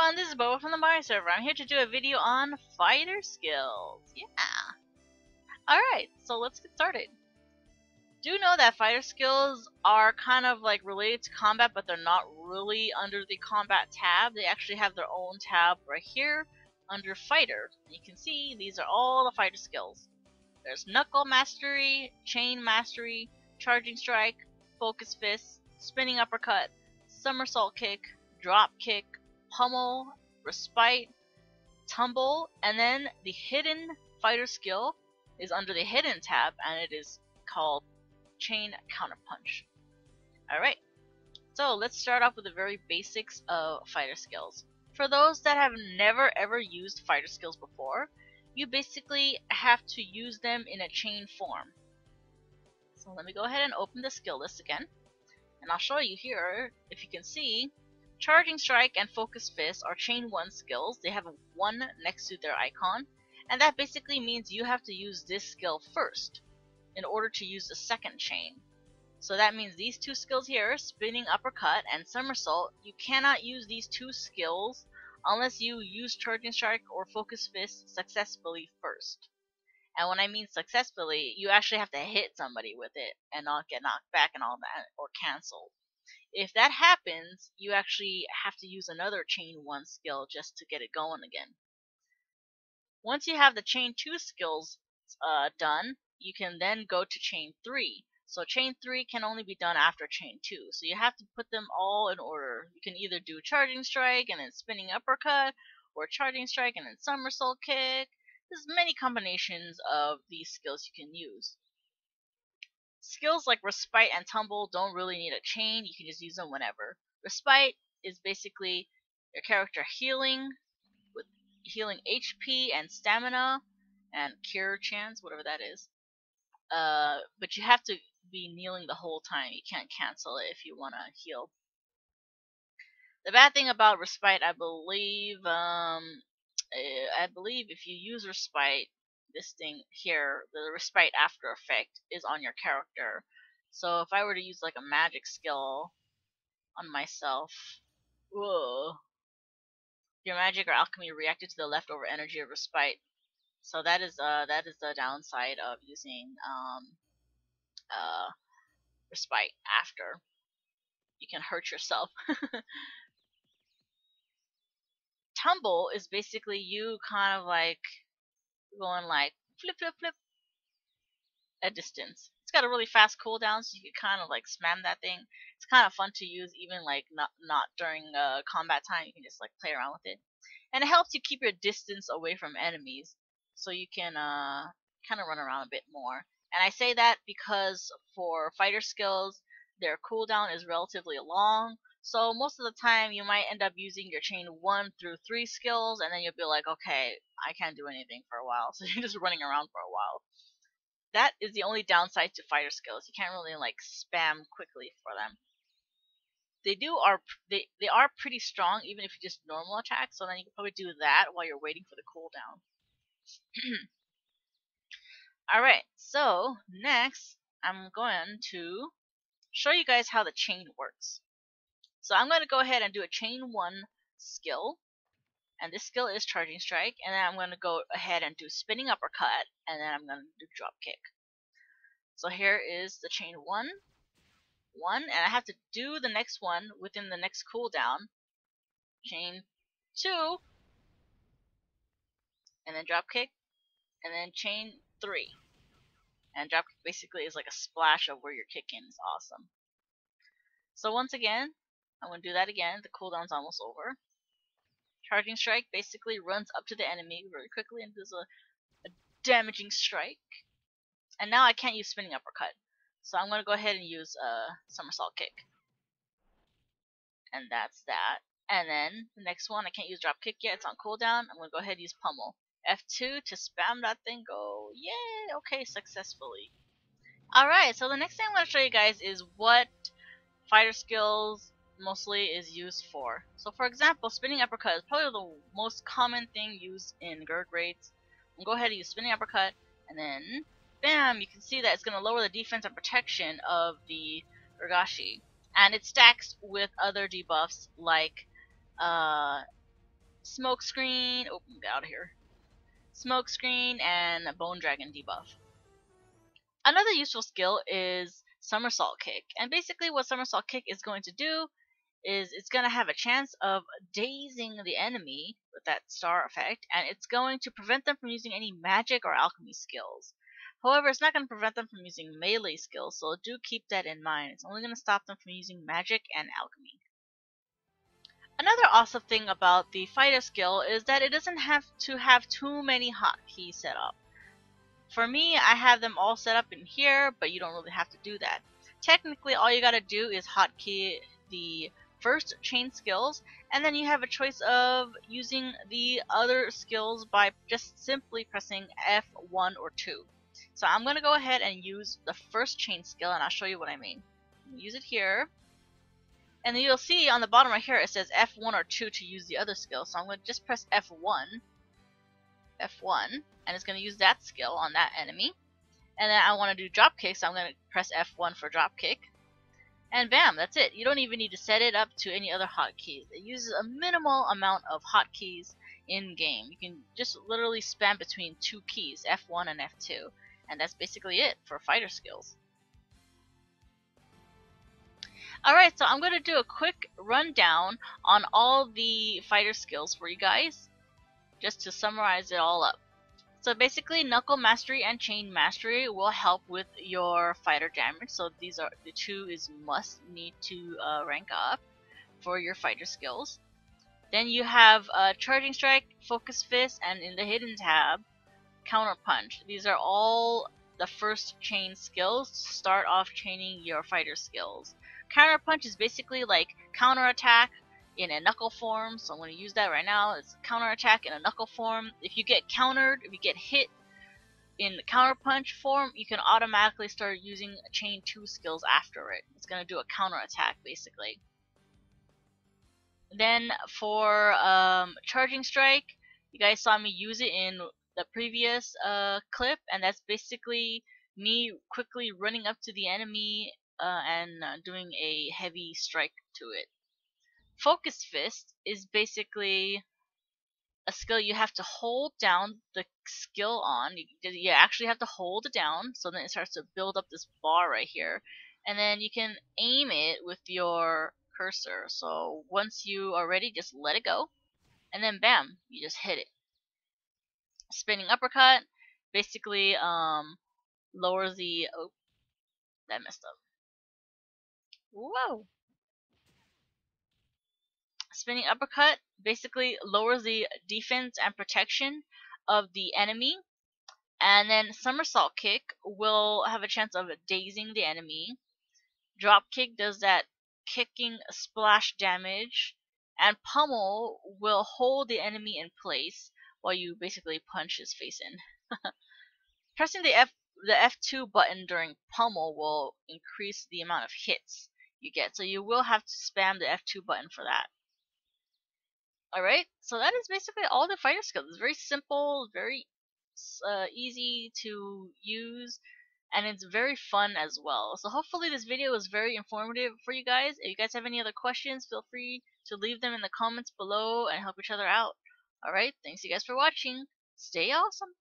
everyone, this is Boba from the Mario server. I'm here to do a video on fighter skills. Yeah. Alright, so let's get started. Do know that fighter skills are kind of like related to combat, but they're not really under the combat tab. They actually have their own tab right here under fighter. You can see these are all the fighter skills. There's Knuckle Mastery, Chain Mastery, Charging Strike, Focus Fist, Spinning Uppercut, Somersault Kick, Dropkick, Pummel, Respite, Tumble, and then the hidden fighter skill is under the hidden tab, and it is called Chain Counterpunch. Alright, so let's start off with the very basics of fighter skills. For those that have never ever used fighter skills before, you basically have to use them in a chain form. So let me go ahead and open the skill list again, and I'll show you here. If you can see, Charging Strike and Focus Fist are chain 1 skills. They have a 1 next to their icon, and that basically means you have to use this skill first in order to use the second chain. So that means these two skills here, Spinning Uppercut and Somersault, you cannot use these two skills unless you use Charging Strike or Focus Fist successfully first. And when I mean successfully, you actually have to hit somebody with it and not get knocked back and all that, or cancelled. If that happens, you actually have to use another chain 1 skill just to get it going again. Once you have the chain 2 skills done, you can then go to chain 3. So chain 3 can only be done after chain 2. So you have to put them all in order. You can either do Charging Strike and then Spinning Uppercut, or Charging Strike and then Somersault Kick. There's many combinations of these skills you can use. Skills like Respite and Tumble don't really need a chain. You can just use them whenever. Respite is basically your character healing, with healing HP and stamina and cure chance, whatever that is. But you have to be kneeling the whole time. You can't cancel it if you want to heal. The bad thing about Respite, I believe if you use Respite, this thing here, the Respite after effect, is on your character. So if I were to use like a magic skill on myself, your magic or alchemy reacted to the leftover energy of Respite. So that is the downside of using Respite after. You can hurt yourself. Tumble is basically you kind of like going like flip flip flip at distance. It's got a really fast cooldown, so you can kind of like spam that thing. It's kind of fun to use, even like not during combat time. You can just like play around with it, and it helps you keep your distance away from enemies, so you can kind of run around a bit more. And I say that because for fighter skills, their cooldown is relatively long. So most of the time you might end up using your chain 1 through 3 skills, and then you'll be like, okay, I can't do anything for a while. So you're just running around for a while. That is the only downside to fighter skills. You can't really like spam quickly for them. They are pretty strong even if you just normal attack, so then you can probably do that while you're waiting for the cooldown. Alright, so next I'm going to show you guys how the chain works. So I'm going to go ahead and do a chain 1 skill, and this skill is Charging Strike, and then I'm going to go ahead and do Spinning Uppercut, and then I'm going to do Dropkick. So here is the chain 1, and I have to do the next one within the next cooldown. Chain 2, and then Dropkick, and then chain 3. And Dropkick basically is like a splash of where you're kicking. It's awesome. So once again, I'm going to do that again. The cooldown's almost over. Charging Strike basically runs up to the enemy very quickly and does a damaging strike. And now I can't use Spinning Uppercut, so I'm going to go ahead and use Somersault Kick. And that's that. And then the next one, I can't use Dropkick yet. It's on cooldown. I'm going to go ahead and use Pummel. F2 to spam that thing. Go. Yay! Okay, successfully. Alright, so the next thing I'm going to show you guys is what fighter skills mostly is used for. So for example, Spinning Uppercut is probably the most common thing used in Gerd raids. I'm going to go ahead and use Spinning Uppercut, and then bam, you can see that it's going to lower the defense and protection of the Urgashi. And it stacks with other debuffs like Smoke Screen. Oh, get out of here. Smoke Screen and Bone Dragon debuff. Another useful skill is Somersault Kick. And basically what Somersault Kick is going to do is it's going to have a chance of dazing the enemy with that star effect, and it's going to prevent them from using any magic or alchemy skills. However, it's not going to prevent them from using melee skills, so do keep that in mind. It's only going to stop them from using magic and alchemy. Another awesome thing about the fighter skill is that it doesn't have to have too many hotkeys set up. For me, I have them all set up in here, but you don't really have to do that. Technically, all you gotta do is hotkey the first chain skills, and then you have a choice of using the other skills by just simply pressing F1 or 2. So I'm going to go ahead and use the first chain skill, and I'll show you what I mean. Use it here, and then you'll see on the bottom right here it says F1 or 2 to use the other skill. So I'm going to just press F1, and it's going to use that skill on that enemy. And then I want to do Dropkick, so I'm going to press F1 for Dropkick. And bam, that's it. You don't even need to set it up to any other hotkeys. It uses a minimal amount of hotkeys in game. You can just literally spam between two keys, F1 and F2. And that's basically it for fighter skills. Alright, so I'm going to do a quick rundown on all the fighter skills for you guys, just to summarize it all up. So basically, Knuckle Mastery and Chain Mastery will help with your fighter damage. So these are the two is must need to rank up for your fighter skills. Then you have Charging Strike, Focus Fist, and in the hidden tab, Counter Punch. These are all the first chain skills to start off chaining your fighter skills. Counter Punch is basically like counter attack in a knuckle form, so I'm going to use that right now. It's counter attack in a knuckle form. If you get countered, if you get hit in the counter punch form, you can automatically start using chain 2 skills after it. It's going to do a counter attack basically. Then for Charging Strike, you guys saw me use it in the previous clip, and that's basically me quickly running up to the enemy and doing a heavy strike to it. Focus Fist is basically a skill you have to hold down the skill on. You actually have to hold it down, so then it starts to build up this bar right here. And then you can aim it with your cursor. So once you are ready, just let it go. And then bam, you just hit it. Spinning Uppercut basically lowers the... Oh, that messed up. Whoa! Spinning Uppercut basically lowers the defense and protection of the enemy. And then Somersault Kick will have a chance of dazing the enemy. Dropkick does that kicking splash damage. And Pummel will hold the enemy in place while you basically punch his face in. Pressing the F2 button during Pummel will increase the amount of hits you get. So you will have to spam the F2 button for that. Alright, so that is basically all the fighter skills. It's very simple, very easy to use, and it's very fun as well. So hopefully this video was very informative for you guys. If you guys have any other questions, feel free to leave them in the comments below and help each other out. Alright, thanks you guys for watching. Stay awesome!